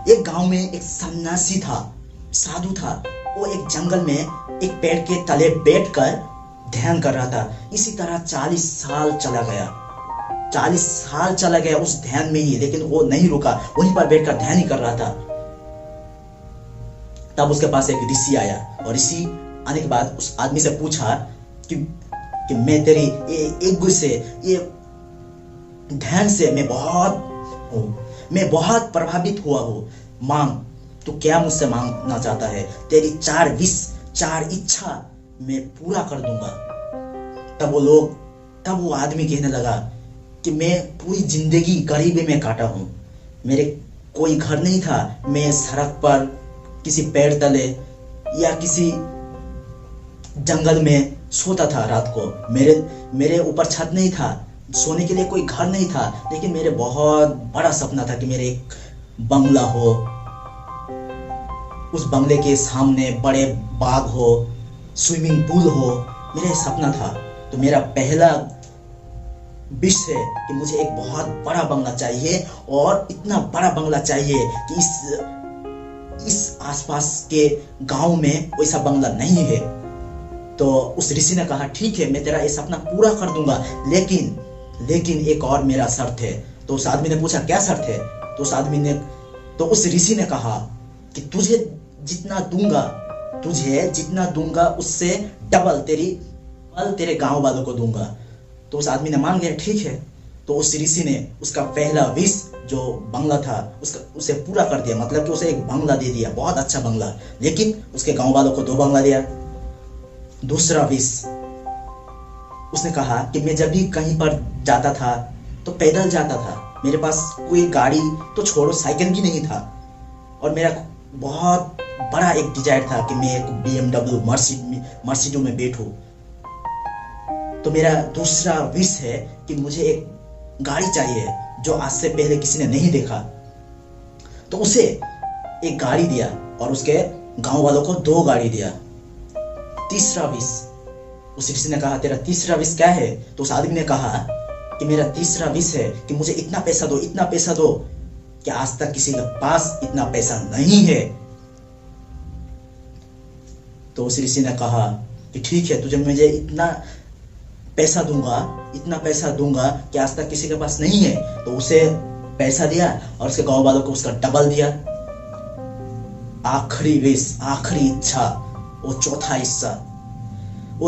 एक गांव में एक सन्यासी था, साधु था। वो एक जंगल में एक पेड़ के तले बैठकर ध्यान कर रहा था। इसी तरह 40 साल चला गया, 40 साल चला गया उस ध्यान में ही, लेकिन वो नहीं रुका, वहीं पर बैठकर ध्यान ही कर रहा था। तब उसके पास एक ऋषि आया और ऋषि आने के बाद उस आदमी से पूछा कि मैं तेरी एक से ये ध्यान से मैं बहुत प्रभावित हुआ हूँ, मांग, तू क्या मुझसे मांगना चाहता है? तेरी 4 विश, 4 इच्छा मैं पूरा कर दूंगा। तब वो आदमी कहने लगा कि मैं पूरी जिंदगी गरीबी में काटा हूँ, मेरे कोई घर नहीं था, मैं सड़क पर किसी पेड़ तले या किसी जंगल में सोता था रात को। मेरे ऊपर छत नहीं था, सोने के लिए कोई घर नहीं था, लेकिन मेरे बहुत बड़ा सपना था कि मेरे एक बंगला हो, उस बंगले के सामने बड़े बाग हो, स्विमिंग पूल हो, मेरा सपना था। तो मेरा पहला विश है कि मुझे एक बहुत बड़ा बंगला चाहिए, और इतना बड़ा बंगला चाहिए कि इस आसपास के गांव में वैसा बंगला नहीं है। तो उस ऋषि ने कहा ठीक है, मैं तेरा ये सपना पूरा कर दूंगा, लेकिन एक और मेरा शर्त है। तो उस आदमी ने पूछा क्या शर्त है? तो उस ऋषि ने कहा कि तुझे जितना दूंगा उससे डबल तेरे गांव वालों को दूंगा। तो उस आदमी ने मान लिया ठीक है। तो उस ऋषि ने उसका पहला विश जो बंगला था उसे पूरा कर दिया, मतलब कि उसे एक बंगला दे दिया, बहुत अच्छा बंगला, लेकिन उसके गांव वालों को 2 बंगला दिया। दूसरा विश उसने कहा कि मैं जब भी कहीं पर जाता था तो पैदल जाता था, मेरे पास कोई गाड़ी तो छोड़ो साइकिल भी नहीं था, और मेरा बहुत बड़ा एक डिजायर था कि मैं एक BMW मर्सिडीज में बैठूं। तो मेरा दूसरा विश है कि मुझे एक गाड़ी चाहिए जो आज से पहले किसी ने नहीं देखा। तो उसे एक गाड़ी दिया और उसके गांव वालों को 2 गाड़ी दिया। तीसरा विश, उस ऋषि ने कहा तेरा तीसरा विश क्या है? तो उस आदमी ने कहा कि मेरा तीसरा विश है कि मुझे इतना पैसा दो कि आज तक किसी के पास इतना पैसा नहीं है। तो उस ऋषि ने कहा कि ठीक है, तुझे मुझे इतना पैसा दूंगा कि आज तक किसी के पास नहीं है। तो उसे पैसा दिया और उसके गांव वालों को उसका डबल दिया। आखिरी विश, आखिरी इच्छा, वो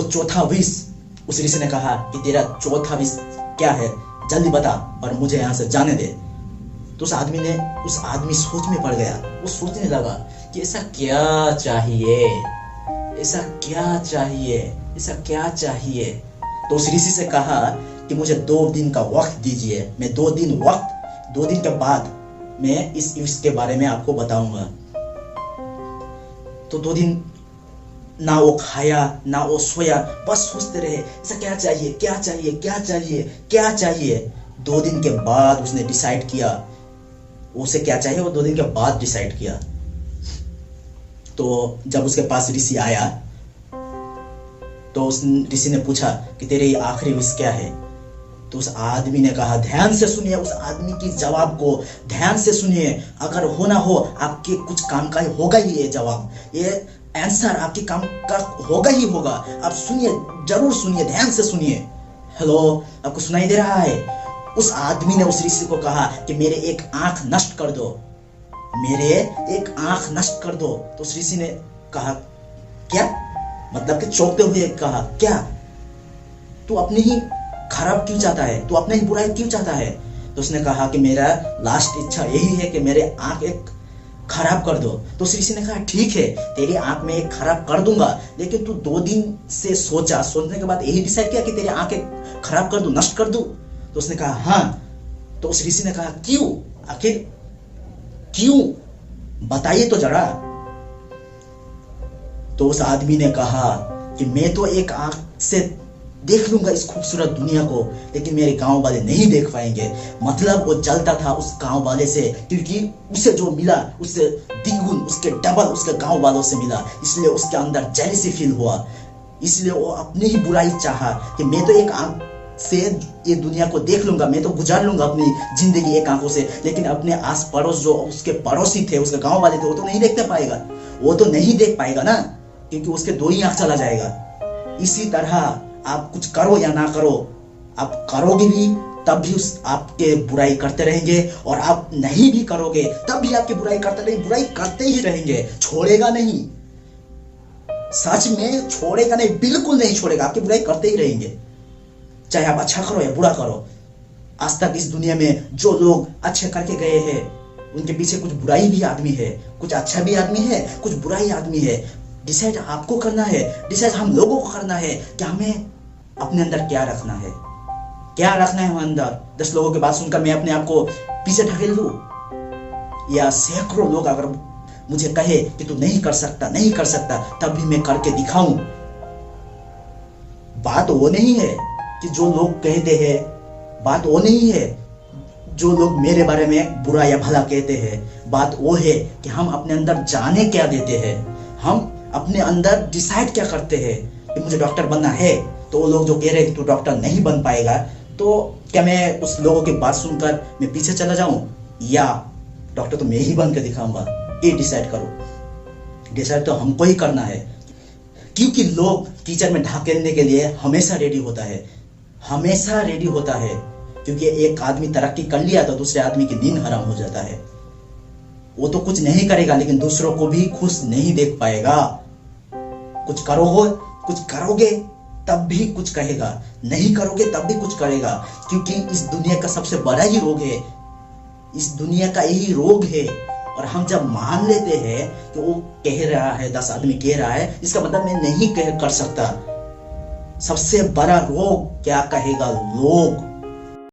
चौथा विश, उस ऋषि ने कहा कि तेरा चौथा विश क्या है, जल्दी बता और मुझे यहाँ से जाने दे। तो उस आदमी सोच में पड़ गया। वो सोचने लगा कि ऐसा क्या चाहिए। तो उस ऋषि से कहा कि मुझे 2 दिन का वक्त दीजिए, मैं 2 दिन के बाद मैं इस विश के बारे में आपको बताऊंगा। तो 2 दिन ना वो खाया ना वो सोया, बस सोचते रहे ऐसा क्या चाहिए। 2 दिन के बाद उसने डिसाइड किया उसे क्या चाहिए, वो 2 दिन के बाद डिसाइड किया। तो जब उसके पास ऋषि आया तो उस ऋषि ने पूछा कि तेरे आखिरी विश क्या है? तो उस आदमी ने कहा, ध्यान से सुनिए उस आदमी की जवाब को, ध्यान से सुनिए, अगर हो ना हो आपके कुछ काम का होगा ही ये जवाब, ये आंसर आपके काम का होगा ही होगा। आप सुनिए, जरूर सुनिए, ध्यान से सुनिए। हेलो, आपको सुनाई दे रहा है? उस आदमी ने उस ऋषि को कहा कि मेरे एक आंख नष्ट कर दो। तो उस ऋषि ने कहा क्या? मतलब कि चौंकते हुए कहा क्या? तू अपनी ही खराब क्यों चाहता है, तू अपना ही बुराई क्यों चाहता है? तो उसने कहा कि मेरा लास्ट इच्छा यही है कि मेरे आंख एक खराब कर दो। तो उस ऋषि ने कहा ठीक है, तेरी आंख में एक खराब कर दूंगा, लेकिन तू 2 दिन से सोचने के बाद यही डिसाइड किया कि तेरी आंख एक खराब कर दूं, नष्ट कर दूं? तो उसने कहा हाँ। तो उस ऋषि ने कहा क्यों, आखिर क्यों, बताइए तो जरा। तो उस आदमी ने कहा कि मैं तो एक आंख से देख लूंगा इस खूबसूरत दुनिया को, लेकिन मेरे गांव वाले नहीं देख पाएंगे। मतलब वो जलता था उस गांव वाले से, क्योंकि उसे जो मिला उससे द्विगुण, उसके डबल उसके गांव वालों से मिला, इसलिए उसके अंदर जेलसी फील हुआ। इसलिए वो अपनी ही बुराई चाहा कि मैं तो एक आंख से ये दुनिया को देख लूंगा, मैं तो गुजार लूंगा अपनी जिंदगी एक आंखों से, लेकिन अपने आस पड़ोस जो उसके पड़ोसी थे, उसके गांव वाले थे, वो तो नहीं देखते पाएगा, वो तो नहीं देख पाएगा ना, क्योंकि उसके दो ही आंख चला जाएगा। इसी तरह आप कुछ करो या ना करो, आप करोगे भी तब भी आपके बुराई करते रहेंगे, और आप नहीं भी करोगे तब भी आपकी बुराई करते रहेंगे, बुराई करते ही रहेंगे, छोड़ेगा नहीं, सच में छोड़ेगा नहीं, बिल्कुल नहीं छोड़ेगा, आपकी बुराई करते ही रहेंगे, चाहे आप अच्छा करो या बुरा करो। आज तक इस दुनिया में जो लोग अच्छे करके गए हैं, उनके पीछे कुछ बुराई भी आदमी है, कुछ अच्छा भी आदमी है, कुछ बुराई आदमी है। डिसाइड आपको करना है, डिसाइड हम लोगों को करना है कि हमें अपने अंदर क्या रखना है, क्या रखना है हम अंदर। 10 लोगों की बात सुनकर मैं अपने आप को पीछे ढकेल दूं, या सैकड़ों लोग अगर मुझे कहे कि तू नहीं कर सकता, नहीं कर सकता, तब भी मैं करके दिखाऊं। बात वो नहीं है कि जो लोग कहते हैं, बात वो नहीं है जो लोग मेरे बारे में बुरा या भला कहते हैं, बात वो है कि हम अपने अंदर जाने क्या देते हैं, हम अपने अंदर डिसाइड क्या करते हैं कि मुझे डॉक्टर बनना है। तो वो लोग जो कह रहे हैं कि तू डॉक्टर नहीं बन पाएगा, तो क्या मैं उस लोगों की बात सुनकर मैं पीछे चला जाऊं, या डॉक्टर तो मैं ही बन के दिखाऊंगा? ये डिसाइड करो, डिसाइड तो हमको ही करना है, क्योंकि लोग कीचड़ में ढकेलने के लिए हमेशा रेडी होता है, हमेशा रेडी होता है, क्योंकि एक आदमी तरक्की कर लिया तो दूसरे आदमी की नींद हराम हो जाता है। वो तो कुछ नहीं करेगा, लेकिन दूसरों को भी खुश नहीं देख पाएगा। कुछ करोगे तब भी कुछ कहेगा, नहीं करोगे तब भी कुछ करेगा, क्योंकि इस दुनिया का सबसे बड़ा ही रोग है, इस दुनिया का यही रोग है। और हम जब मान लेते हैं कि वो कह रहा है, 10 आदमी कह रहा है, इसका मतलब मैं नहीं कर सकता। सबसे बड़ा रोग क्या कहेगा लोग,